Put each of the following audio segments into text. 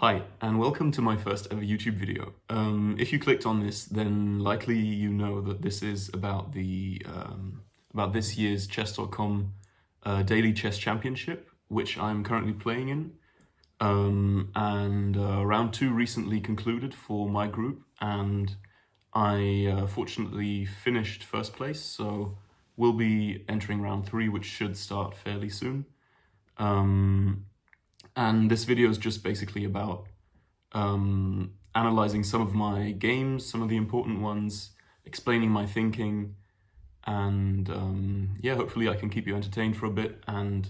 Hi, and welcome to my first ever YouTube video. If you clicked on this, then likely you know that this is about about this year's chess.com Daily Chess Championship, which I'm currently playing in. Round 2 recently concluded for my group, and I fortunately finished first place, so we'll be entering round 3, which should start fairly soon. And this video is just basically about analyzing some of my games, some of the important ones, explaining my thinking, and yeah, hopefully I can keep you entertained for a bit. And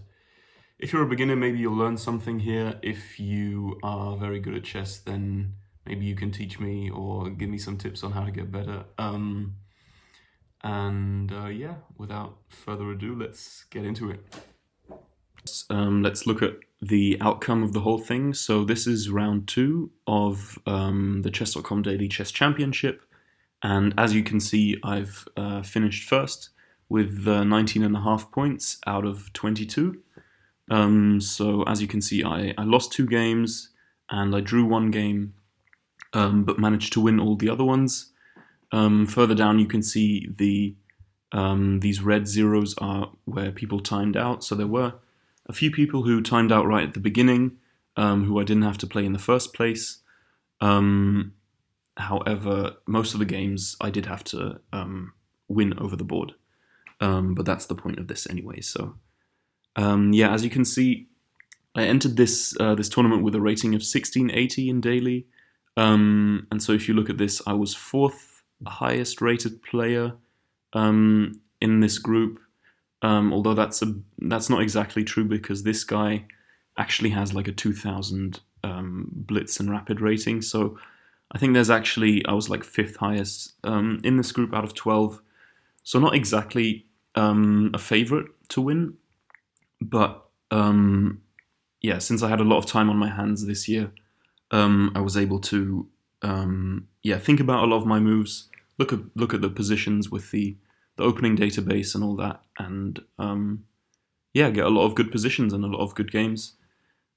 if you're a beginner, maybe you'll learn something here. If you are very good at chess, then maybe you can teach me or give me some tips on how to get better. Yeah, without further ado, let's get into it. Let's look at the outcome of the whole thing. So this is round 2 of the chess.com Daily Chess Championship, and as you can see, I've finished first with 19.5 points out of 22. So as you can see, I lost 2 games and I drew 1 game, but managed to win all the other ones. Further down you can see these red zeros are where people timed out, so there were a few people who timed out right at the beginning, who I didn't have to play in the first place. However, most of the games I did have to win over the board, but that's the point of this anyway. So yeah, as you can see, I entered this tournament with a rating of 1680 in daily, and so if you look at this, I was 4th highest rated player in this group. Although that's not exactly true, because this guy actually has like a 2000 blitz and rapid rating. So I think I was like 5th highest in this group out of 12. So not exactly a favorite to win, but yeah, since I had a lot of time on my hands this year, I was able to yeah, think about a lot of my moves, look at the positions with the opening database and all that, and yeah, get a lot of good positions and a lot of good games.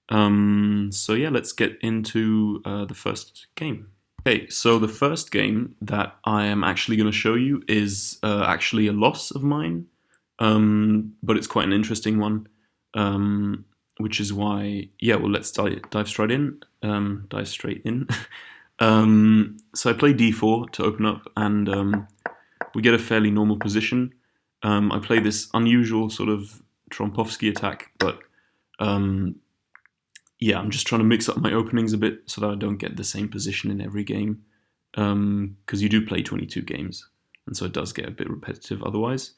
So yeah, let's get into the first game. Okay, so the first game that I am actually going to show you is actually a loss of mine, but it's quite an interesting one, which is why, yeah, well, let's dive straight in. So I play d4 to open up, and we get a fairly normal position. I play this unusual sort of Trompovsky attack, but yeah, I'm just trying to mix up my openings a bit so that I don't get the same position in every game, because you do play 22 games, and so it does get a bit repetitive otherwise.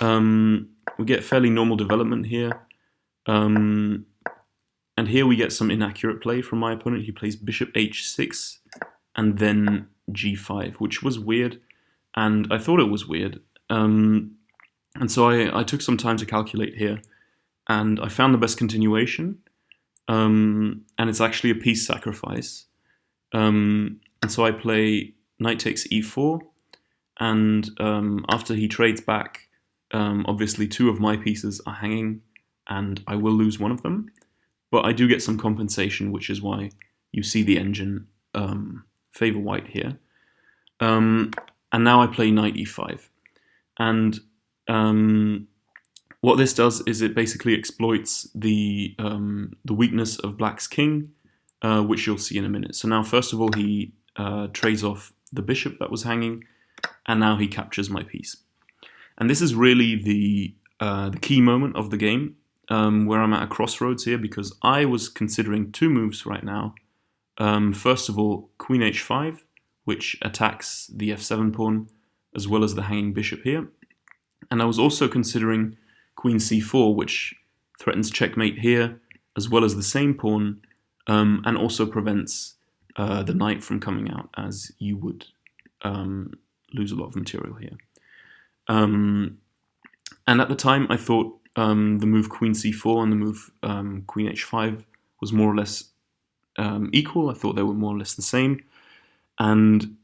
We get fairly normal development here, and here we get some inaccurate play from my opponent. He plays bishop h6 and then g5, which was weird. And I thought it was weird, and so I took some time to calculate here, and I found the best continuation, and it's actually a piece sacrifice, and so I play knight takes e4, and after he trades back, obviously 2 of my pieces are hanging, and I will lose one of them, but I do get some compensation, which is why you see the engine favor white here. And now I play knight e5, and what this does is it basically exploits the weakness of black's king, which you'll see in a minute. So now, first of all, he trades off the bishop that was hanging, and now he captures my piece. And this is really the key moment of the game, where I'm at a crossroads here, because I was considering 2 moves right now. First of all, queen h5, which attacks the f7 pawn, as well as the hanging bishop here. And I was also considering queen c4, which threatens checkmate here, as well as the same pawn, and also prevents the knight from coming out, as you would lose a lot of material here. And at the time, I thought the move queen c4 and the move queen h5 was more or less equal. I thought they were more or less the same. And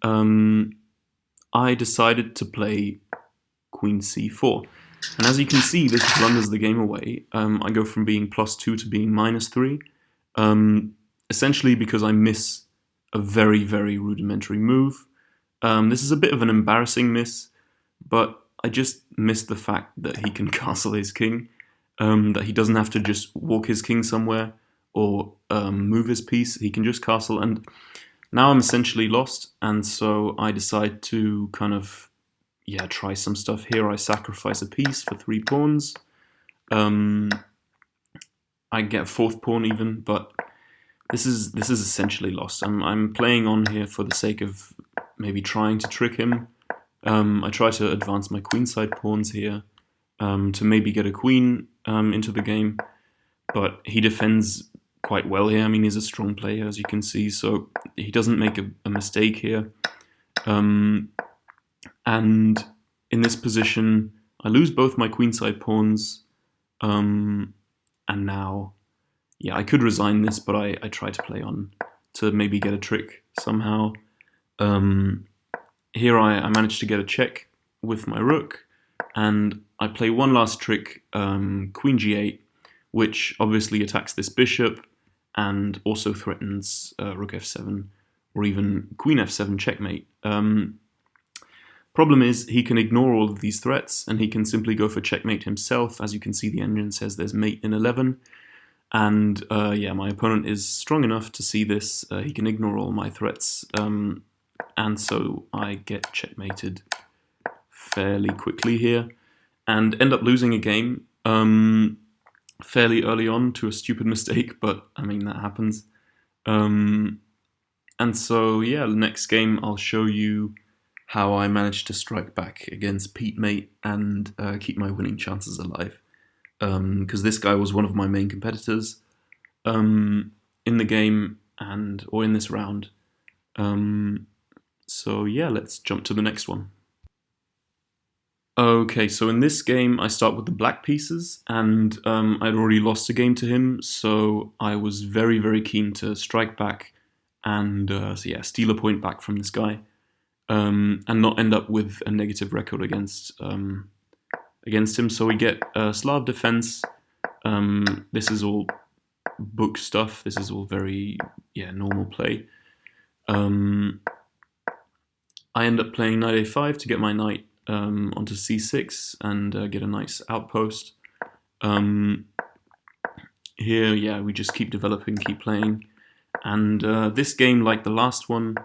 I decided to play queen c4. And as you can see, this blunders the game away. I go from being +2 to being -3. essentially because I miss a very, very rudimentary move. This is a bit of an embarrassing miss, but I just missed the fact that he can castle his king, that he doesn't have to just walk his king somewhere or move his piece. He can just castle, and now I'm essentially lost, and so I decide to kind of, try some stuff here. I sacrifice a piece for 3 pawns. I get a 4th pawn even, but this is essentially lost. I'm playing on here for the sake of maybe trying to trick him. I try to advance my queenside pawns here to maybe get a queen into the game, but he defends quite well here. I mean, he's a strong player, as you can see, so he doesn't make a mistake here. And in this position, I lose both my queenside pawns, and now, I could resign this, but I try to play on to maybe get a trick somehow. Here I managed to get a check with my rook, and I play one last trick, queen g8, which obviously attacks this bishop and also threatens rook f7 or even queen f7 checkmate. Problem is, he can ignore all of these threats and he can simply go for checkmate himself. As you can see, the engine says there's mate in 11. And my opponent is strong enough to see this. He can ignore all my threats. And so I get checkmated fairly quickly here and end up losing a game fairly early on to a stupid mistake, but I mean, that happens. And so, the next game I'll show you how I managed to strike back against Pete Mate and keep my winning chances alive. Because this guy was one of my main competitors in the game or in this round. So let's jump to the next one. Okay, so in this game I start with the black pieces, and I'd already lost a game to him, so I was very, very keen to strike back and steal a point back from this guy, and not end up with a negative record against him. So we get Slav defense. This is all book stuff. This is all very normal play. I end up playing knight a5 to get my knight onto c6 and get a nice outpost. Here, we just keep developing, keep playing. And this game, like the last one,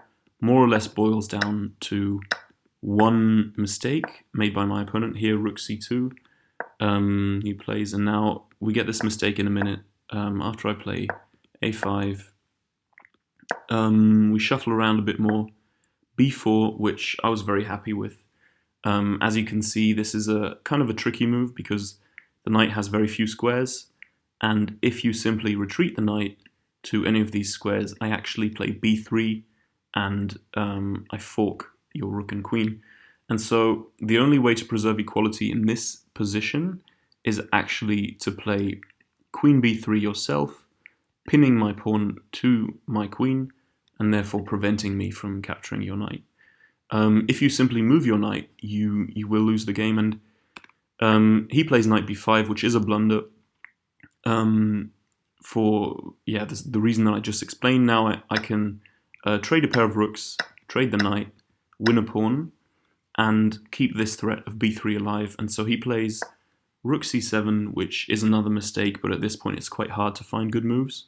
more or less boils down to one mistake made by my opponent here, rook c2. He plays, and now we get this mistake in a minute. After I play a5, we shuffle around a bit more. b4, which I was very happy with. As you can see, this is a kind of a tricky move because the knight has very few squares, and if you simply retreat the knight to any of these squares, I actually play b3 and I fork your rook and queen. And so the only way to preserve equality in this position is actually to play queen b3 yourself, pinning my pawn to my queen, and therefore preventing me from capturing your knight. If you simply move your knight, you will lose the game, and he plays knight b5, which is a blunder. The reason that I just explained. Now I can trade a pair of rooks, trade the knight, win a pawn, and keep this threat of b3 alive. And so he plays rook c7, which is another mistake, but at this point it's quite hard to find good moves.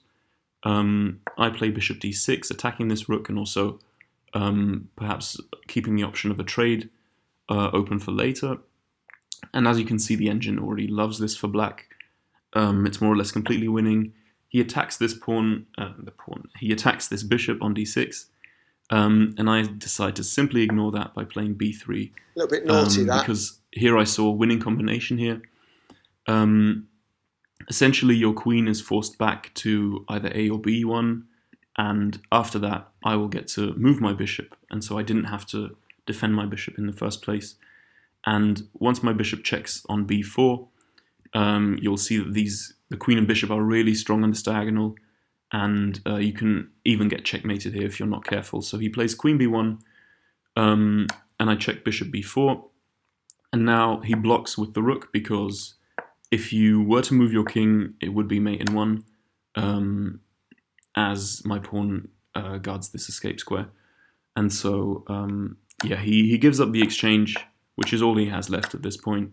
I play bishop d6, attacking this rook, and also perhaps keeping the option of a trade open for later. And as you can see, the engine already loves this for black. It's more or less completely winning. He attacks this he attacks this bishop on d6, and I decide to simply ignore that by playing b3. A little bit naughty, that. Because here I saw a winning combination here. Essentially, your queen is forced back to either a or b1, and after that, I will get to move my bishop, and so I didn't have to defend my bishop in the first place. And once my bishop checks on b4, you'll see that the queen and bishop are really strong on this diagonal, and you can even get checkmated here if you're not careful. So he plays queen b1, and I check bishop b4, and now he blocks with the rook, because if you were to move your king, it would be mate in 1. as my pawn guards this escape square. And so, yeah, he gives up the exchange, which is all he has left at this point.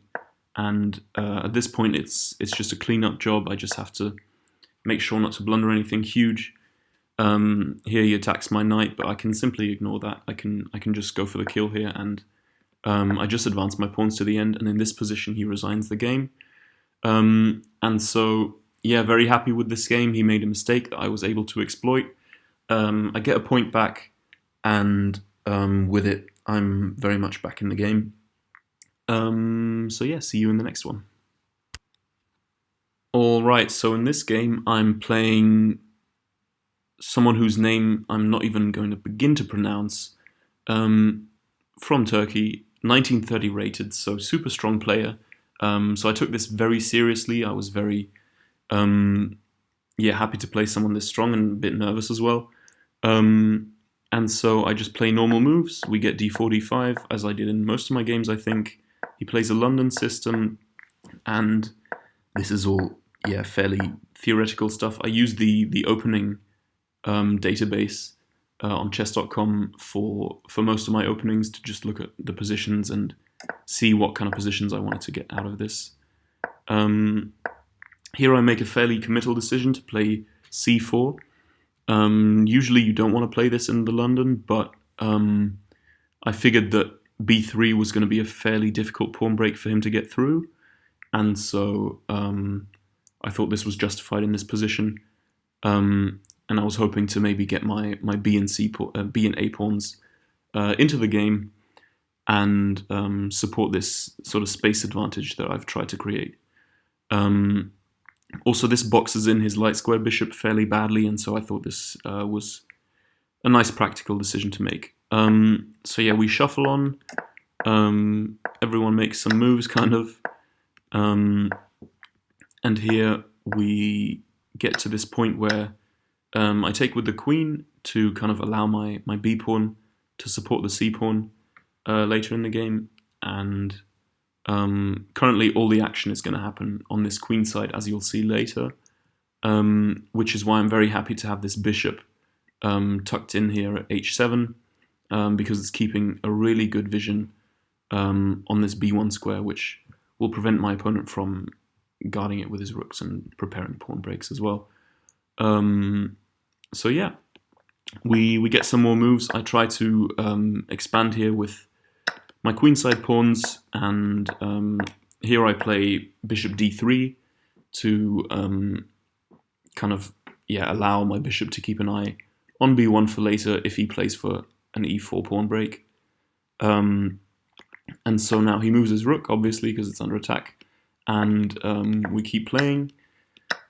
And at this point, it's just a clean-up job. I just have to make sure not to blunder anything huge. Here he attacks my knight, but I can simply ignore that. I can just go for the kill here, and I just advance my pawns to the end. And in this position, he resigns the game. And so, yeah, very happy with this game. He made a mistake that I was able to exploit. I get a point back, and with it, I'm very much back in the game. So yeah, see you in the next one. Alright, so in this game, I'm playing someone whose name I'm not even going to begin to pronounce, from Turkey, 1930 rated, so super strong player. So I took this very seriously. I was very happy to play someone this strong, and a bit nervous as well. And so I just play normal moves. We get d4, d5, as I did in most of my games, I think. He plays a London system, and this is all, fairly theoretical stuff. I use the opening database on chess.com for most of my openings to just look at the positions and see what kind of positions I wanted to get out of this. Here I make a fairly committal decision to play c4. Usually you don't want to play this in the London, but I figured that b3 was going to be a fairly difficult pawn break for him to get through, and so I thought this was justified in this position. And I was hoping to maybe get my B and A pawns into the game and support this sort of space advantage that I've tried to create. Also, this boxes in his light square bishop fairly badly, and so I thought this was a nice practical decision to make. So yeah, we shuffle on. Everyone makes some moves, kind of. And here we get to this point where I take with the queen to kind of allow my b pawn to support the c pawn later in the game. And currently all the action is going to happen on this queen side, as you'll see later, which is why I'm very happy to have this bishop tucked in here at h7, because it's keeping a really good vision on this b1 square, which will prevent my opponent from guarding it with his rooks and preparing pawn breaks as well. So yeah, we get some more moves. I try to expand here with my queenside pawns, and here I play bishop d3 to kind of allow my bishop to keep an eye on b1 for later if he plays for an e4 pawn break. And so now he moves his rook, obviously, because it's under attack, and we keep playing.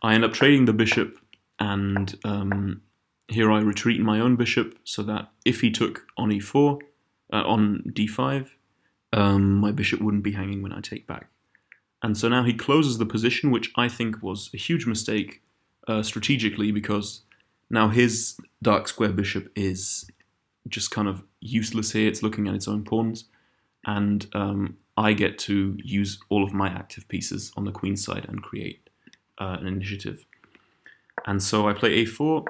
I end up trading the bishop, and here I retreat my own bishop so that if he took on e4, on d5, my bishop wouldn't be hanging when I take back. And so now he closes the position, which I think was a huge mistake strategically, because now his dark square bishop is just kind of useless here. It's looking at its own pawns, and I get to use all of my active pieces on the queen side and create an initiative. And so I play a4,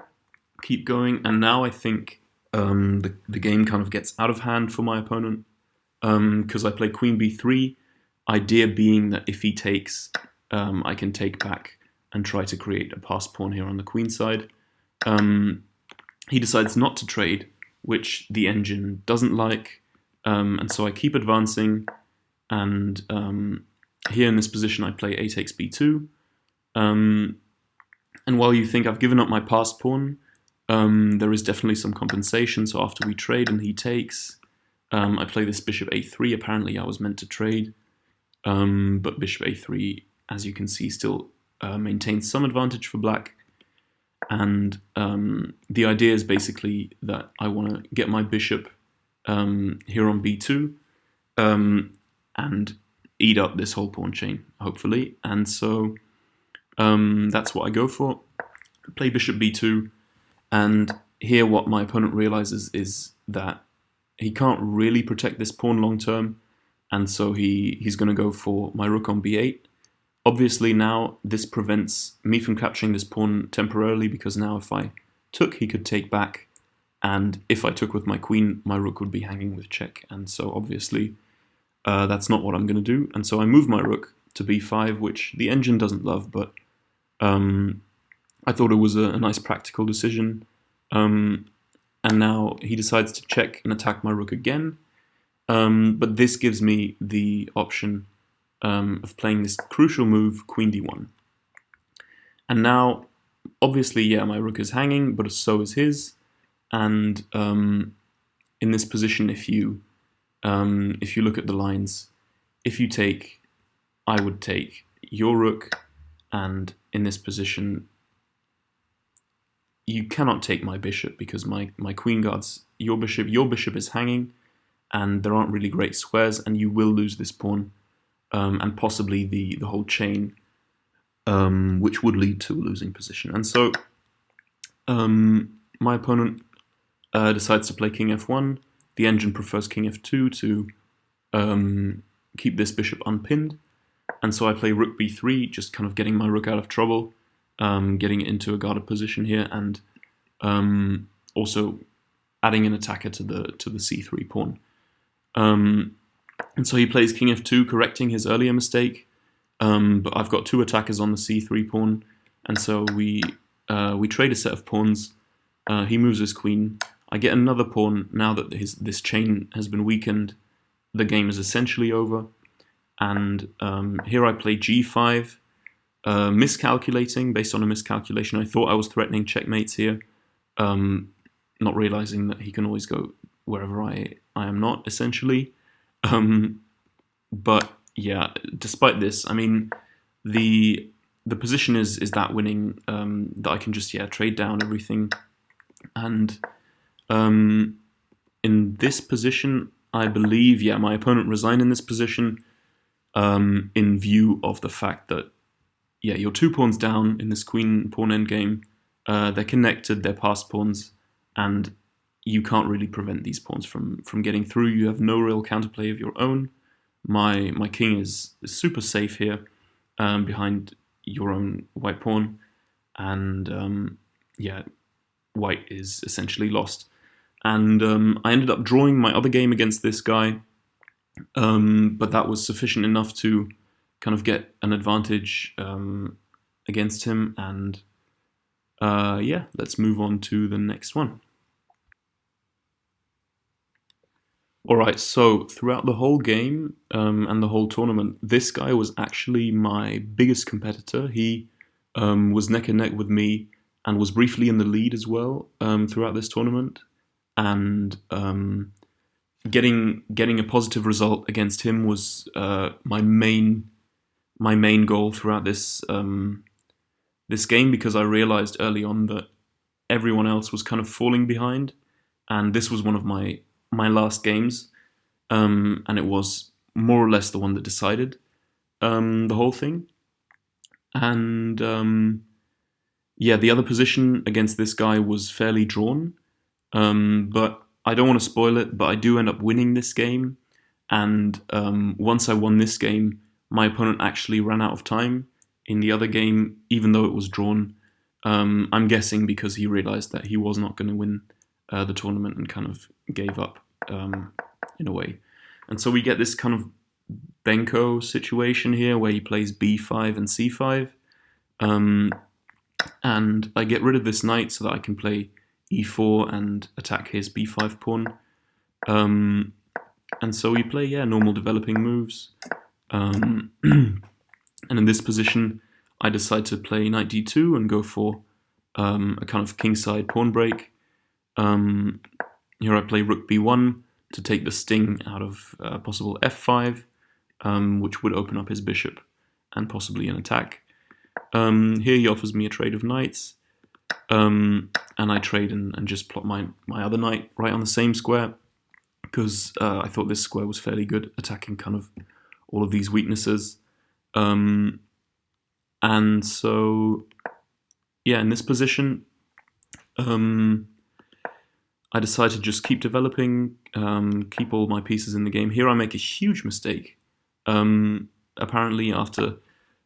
keep going, and now I think the game kind of gets out of hand for my opponent, because I play queen b3, idea being that if he takes, I can take back and try to create a passed pawn here on the queen side. He decides not to trade, which the engine doesn't like, and so I keep advancing, and here in this position I play a takes b2, and while you think I've given up my passed pawn, there is definitely some compensation. So after we trade and he takes, I play this bishop a3. Apparently I was meant to trade, but bishop a3, as you can see, still maintains some advantage for black. And the idea is basically that I want to get my bishop here on b2 and eat up this whole pawn chain, hopefully. And so that's what I go for. Play bishop b2, and here what my opponent realizes is that he can't really protect this pawn long term, and so he's going to go for my rook on b8. Obviously now this prevents me from capturing this pawn temporarily, because now if I took, he could take back, and if I took with my queen, my rook would be hanging with check, and so obviously that's not what I'm going to do, and so I move my rook to b5, which the engine doesn't love, but I thought it was a nice practical decision. And now he decides to check and attack my rook again, but this gives me the option of playing this crucial move, queen d1. And now, obviously, yeah, my rook is hanging, but so is his. And in this position, if you look at the lines, if you take, I would take your rook, and in this position, you cannot take my bishop because my queen guards your bishop. Your bishop is hanging, and there aren't really great squares, and you will lose this pawn, and possibly the whole chain, which would lead to a losing position. And so my opponent decides to play king f1. The engine prefers king f2 to keep this bishop unpinned, and so I play rook b3, just kind of getting my rook out of trouble, getting it into a guarded position here, and also adding an attacker to the c3 pawn. And so he plays king f2, correcting his earlier mistake, but I've got two attackers on the c3 pawn, and so we trade a set of pawns. He moves his queen. I get another pawn. Now that this chain has been weakened, the game is essentially over. And here I play g5, miscalculating. Based on a miscalculation, I thought I was threatening checkmates here, not realizing that he can always go wherever I am not, essentially. But yeah, despite this, I mean, the position is that winning, that I can just trade down everything. And in this position, I believe, my opponent resigned in this position, in view of the fact that, you're two pawns down in this queen pawn endgame. They're connected, they're passed pawns, and you can't really prevent these pawns from getting through. You have no real counterplay of your own. My king is super safe here, behind your own white pawn, and white is essentially lost. And I ended up drawing my other game against this guy, but that was sufficient enough to kind of get an advantage against him. And let's move on to the next one. Alright, so throughout the whole game and the whole tournament, this guy was actually my biggest competitor. He was neck and neck with me and was briefly in the lead as well throughout this tournament. And getting a positive result against him was my main goal throughout this game, because I realized early on that everyone else was kind of falling behind, and this was one of my last games, and it was more or less the one that decided the whole thing. And the other position against this guy was fairly drawn, but I don't want to spoil it, but I do end up winning this game. And once I won this game, my opponent actually ran out of time in the other game, even though it was drawn. I'm guessing because he realized that he was not going to win the tournament and kind of gave up in a way. And so we get this kind of Benko situation here where he plays b5 and c5. And I get rid of this knight so that I can play e4 and attack his b5 pawn. And so we play, normal developing moves. And in this position, I decide to play knight d2 and go for a kind of kingside pawn break. Here I play rook b1 to take the sting out of possible f5, which would open up his bishop and possibly an attack. Here he offers me a trade of knights, and I trade and just plot my other knight right on the same square, because I thought this square was fairly good, attacking kind of all of these weaknesses. And so, in this position, I decide to just keep developing, keep all my pieces in the game. Here I make a huge mistake. Apparently after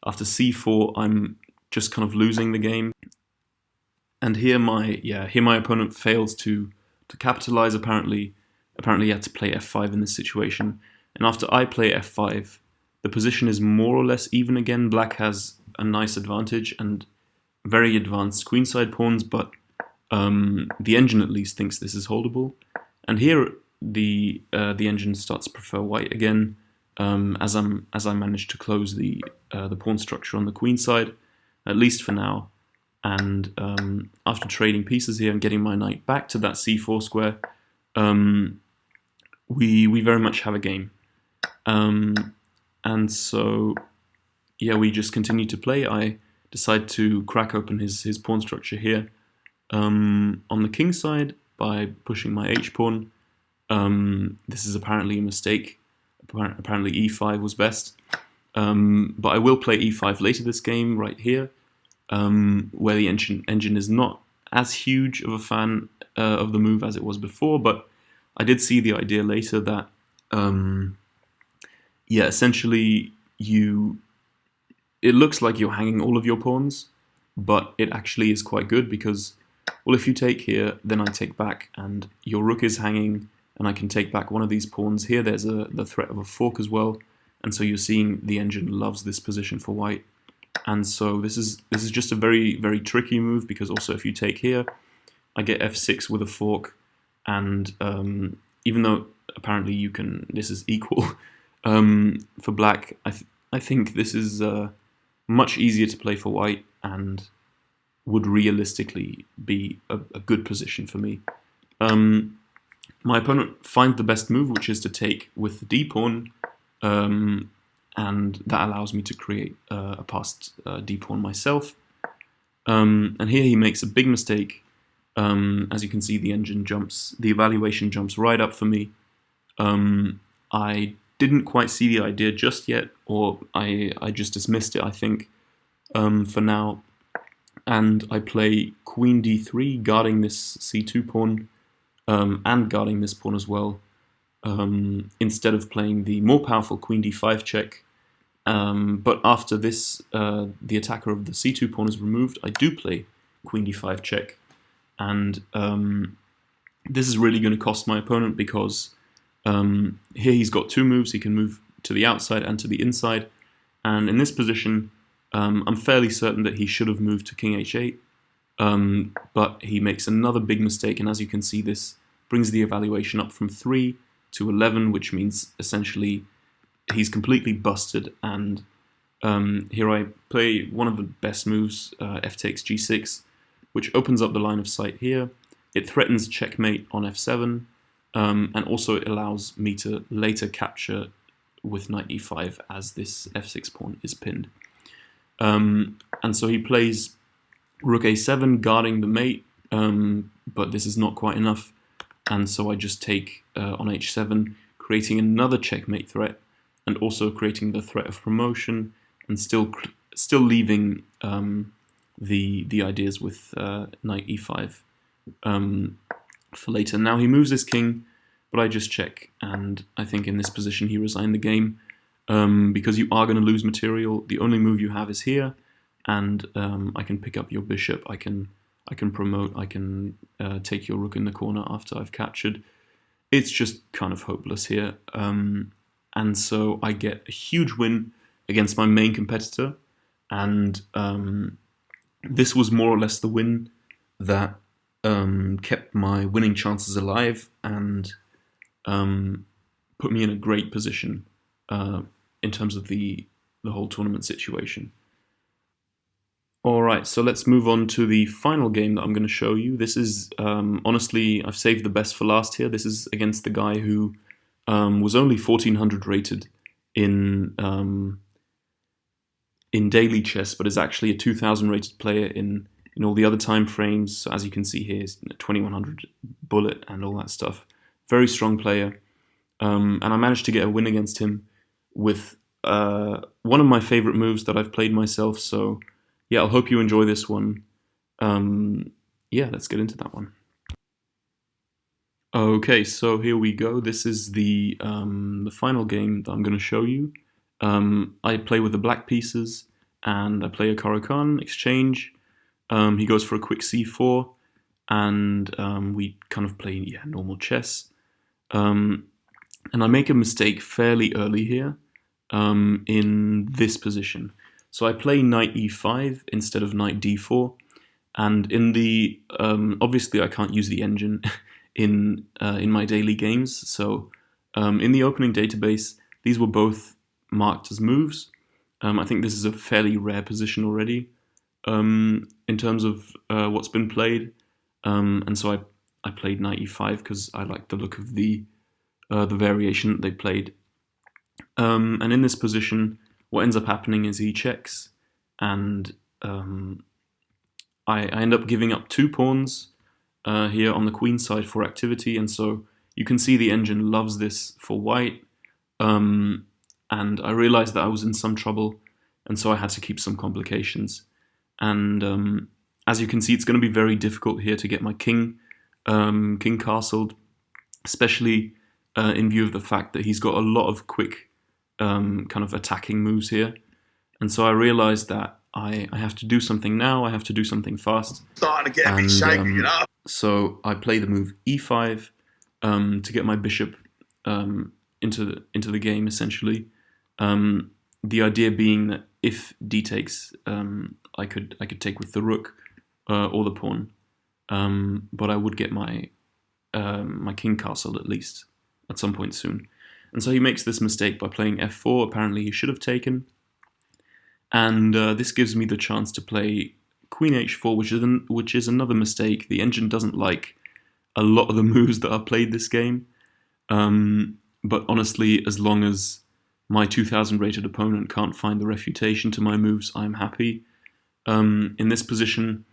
c4, I'm just kind of losing the game. And here my opponent fails to capitalize. Apparently he had to play f5 in this situation. And after I play f5, the position is more or less even again. Black has a nice advantage and very advanced queenside pawns, but the engine at least thinks this is holdable. And here the engine starts to prefer white again, as I manage to close the pawn structure on the queen side, at least for now. And after trading pieces here and getting my knight back to that c4 square, we very much have a game. And so, yeah, we just continue to play. I decide to crack open his pawn structure here on the king side by pushing my h-pawn. This is apparently a mistake. Apparently e5 was best. But I will play e5 later this game, right here, where the engine is not as huge of a fan of the move as it was before, but I did see the idea later that, yeah, essentially it looks like you're hanging all of your pawns, but it actually is quite good because, well, if you take here, then I take back, and your rook is hanging, and I can take back one of these pawns. Here there's the threat of a fork as well, and so you're seeing the engine loves this position for white. And so this is just a very, very tricky move, because also if you take here, I get f6 with a fork, and even though apparently this is equal for black, I think this is much easier to play for white and would realistically be a good position for me. My opponent finds the best move, which is to take with the d-pawn, and that allows me to create a passed d-pawn myself. And here he makes a big mistake. As you can see, the evaluation jumps right up for me. I didn't quite see the idea just yet, or I just dismissed it, I think, for now. And I play queen d3, guarding this c2 pawn, and guarding this pawn as well, instead of playing the more powerful queen d5 check. But after this, the attacker of the c2 pawn is removed, I do play queen d5 check. And this is really going to cost my opponent, because here he's got two moves. He can move to the outside and to the inside. And in this position, I'm fairly certain that he should have moved to king h8. But he makes another big mistake. And as you can see, this brings the evaluation up from 3 to 11, which means essentially he's completely busted. And here I play one of the best moves, f takes g6, which opens up the line of sight here. It threatens checkmate on f7, and also it allows me to later capture with knight e5 as this f6 pawn is pinned. And so he plays rook a7, guarding the mate, but this is not quite enough, and so I just take on h7, creating another checkmate threat, and also creating the threat of promotion, and still leaving the ideas with knight e5 for later. Now he moves his king, but I just check, and I think in this position he resigned the game, because you are going to lose material. The only move you have is here, and I can pick up your bishop, I can promote, I can take your rook in the corner after I've captured. It's just kind of hopeless here, and so I get a huge win against my main competitor, and this was more or less the win that kept my winning chances alive and put me in a great position in terms of the whole tournament situation. Alright, so let's move on to the final game that I'm going to show you. This is, honestly, I've saved the best for last here. This is against the guy who was only 1400 rated in daily chess, but is actually a 2000 rated player in all the other time frames. So as you can see here, 2100 bullet and all that stuff. Very strong player. And I managed to get a win against him with one of my favorite moves that I've played myself. So yeah, I hope you enjoy this one. Yeah, let's get into that one. Okay, so here we go. This is the final game that I'm going to show you. I play with the black pieces, and I play a Caro-Kann exchange. He goes for a quick c4, and we kind of play normal chess. And I make a mistake fairly early here in this position. So I play knight e5 instead of knight d4, and in the obviously I can't use the engine in my daily games. So in the opening database, these were both marked as moves. I think this is a fairly rare position already in terms of what's been played, and so I played knight e5 because I like the look of the variation that they played. And in this position, what ends up happening is he checks, and I end up giving up 2 pawns here on the queen side for activity, and so you can see the engine loves this for white. And I realized that I was in some trouble, and so I had to keep some complications. And as you can see, it's going to be very difficult here to get my king castled, especially in view of the fact that he's got a lot of quick kind of attacking moves here. And so I realized that I have to do something now. I have to do something fast. Starting to get me shaky, you know? So I play the move e5 to get my bishop into the game, essentially. The idea being that if d takes, I could take with the rook or the pawn, but I would get my my king castled at least at some point soon. And so he makes this mistake by playing f4. Apparently he should have taken, and this gives me the chance to play queen h4, which is another mistake. The engine doesn't like a lot of the moves that are played this game, but honestly, as long as my 2000 rated opponent can't find the refutation to my moves, I'm happy. In this position,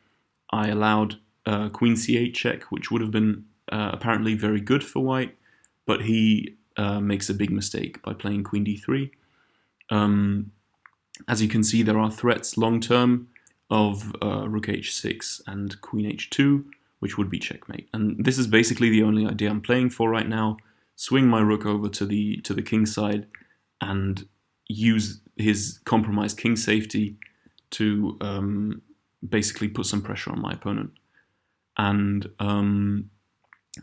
I allowed queen c8 check, which would have been apparently very good for white, but he makes a big mistake by playing queen d3. As you can see, there are threats long term of rook h6 and queen h2, which would be checkmate. And this is basically the only idea I'm playing for right now. Swing my rook over to the king side and use his compromised king safety to basically put some pressure on my opponent. And in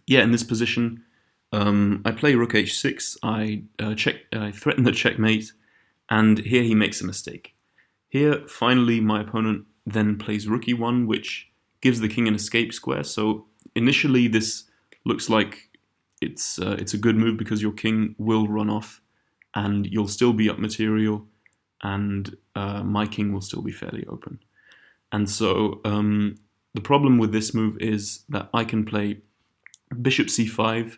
this position, I play rook h6. I threaten the checkmate, and here he makes a mistake. Here, finally, my opponent then plays rook e1, which gives the king an escape square. So initially, this looks like it's a good move because your king will run off, and you'll still be up material, and my king will still be fairly open. And so the problem with this move is that I can play bishop c5,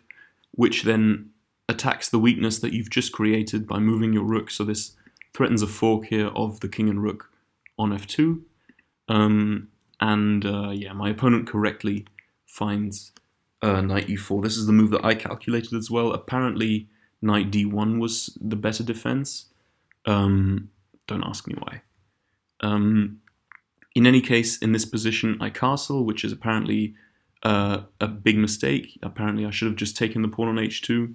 which then attacks the weakness that you've just created by moving your rook. So this threatens a fork here of the king and rook on f2. My opponent correctly finds knight e4. This is the move that I calculated as well. Apparently, knight d1 was the better defense. Don't ask me why. In any case, in this position, I castle, which is apparently a big mistake. Apparently, I should have just taken the pawn on h2.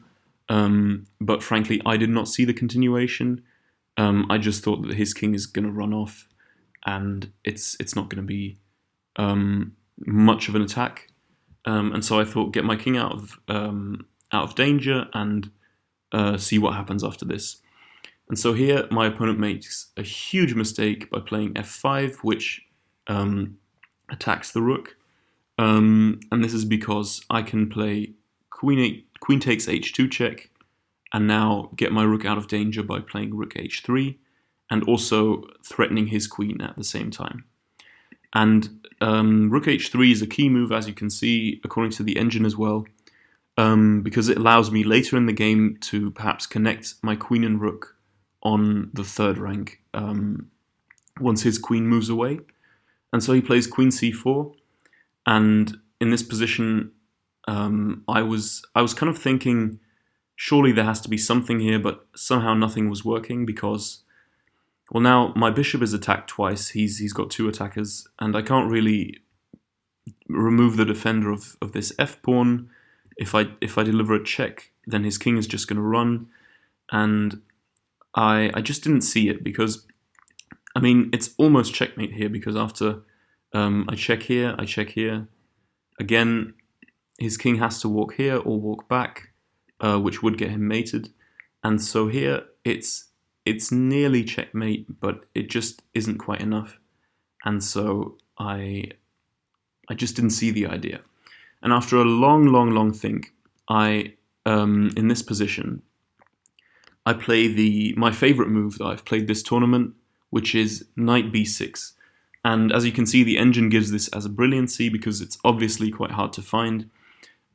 But frankly, I did not see the continuation. I just thought that his king is going to run off, and it's not going to be much of an attack. And so I thought, get my king out of danger and see what happens after this. And so here, my opponent makes a huge mistake by playing f5, which attacks the rook. And this is because I can play queen takes h2 check, and now get my rook out of danger by playing rook h3, and also threatening his queen at the same time. And rook h3 is a key move, as you can see, according to the engine as well, because it allows me later in the game to perhaps connect my queen and rook on the third rank once his queen moves away. And so he plays queen c4, and in this position, I was kind of thinking, surely there has to be something here, but somehow nothing was working because, well, now my bishop is attacked twice. He's got 2 attackers, and I can't really remove the defender of this f pawn. If I deliver a check, then his king is just going to run, and I just didn't see it because, I mean, it's almost checkmate here because after I check here, I check here. Again, his king has to walk here or walk back, which would get him mated. And so here it's nearly checkmate, but it just isn't quite enough. And so I just didn't see the idea. And after a long think, I in this position, I play my favorite move that I've played this tournament, which is knight b6. And as you can see, the engine gives this as a brilliancy because it's obviously quite hard to find.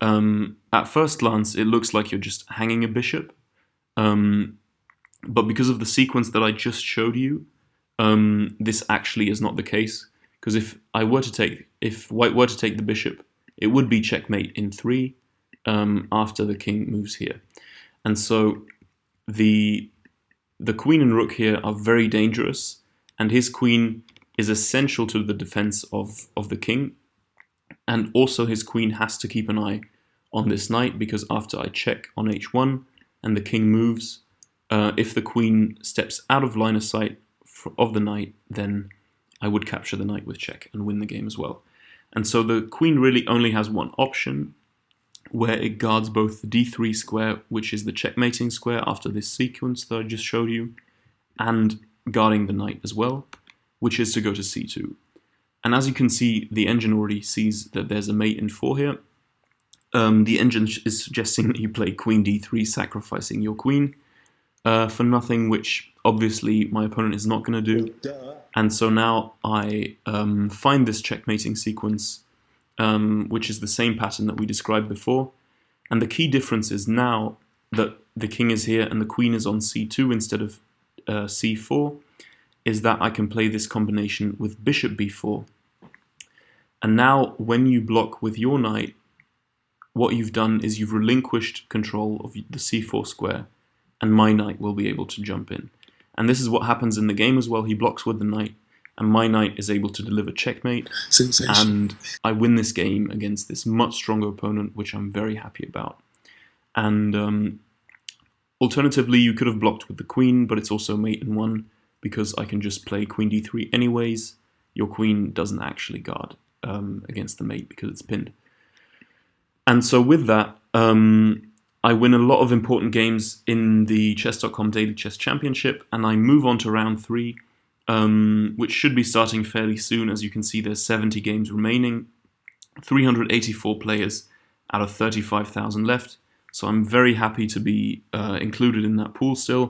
At first glance, it looks like you're just hanging a bishop. But because of the sequence that I just showed you, this actually is not the case. Because if white were to take the bishop, it would be checkmate in 3 after the king moves here. And so the queen and rook here are very dangerous, and his queen is essential to the defense of the king. And also his queen has to keep an eye on this knight, because after I check on h1 and the king moves, if the queen steps out of line of sight of the knight, then I would capture the knight with check and win the game as well. And so the queen really only has one option, where it guards both the d3 square, which is the checkmating square after this sequence that I just showed you, and guarding the knight as well, which is to go to c2. And as you can see, the engine already sees that there's a mate in 4 here. The engine is suggesting that you play queen d3, sacrificing your queen for nothing, which obviously my opponent is not going to do. And so now I find this checkmating sequence, which is the same pattern that we described before. And the key difference is now that the king is here and the queen is on c2 instead of c4, is that I can play this combination with bishop b4. And now when you block with your knight, what you've done is you've relinquished control of the c4 square, and my knight will be able to jump in. And this is what happens in the game as well. He blocks with the knight, and my knight is able to deliver checkmate. And I win this game against this much stronger opponent, which I'm very happy about. And alternatively, you could have blocked with the queen, but it's also mate in 1, because I can just play queen d3 anyways. Your queen doesn't actually guard against the mate because it's pinned. And so with that, I win a lot of important games in the Chess.com Daily Chess Championship, and I move on to round 3, which should be starting fairly soon. As you can see, there's 70 games remaining, 384 players out of 35,000 left. So I'm very happy to be included in that pool still.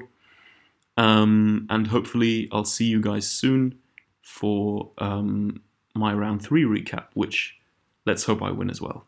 And hopefully I'll see you guys soon for my round 3 recap, which let's hope I win as well.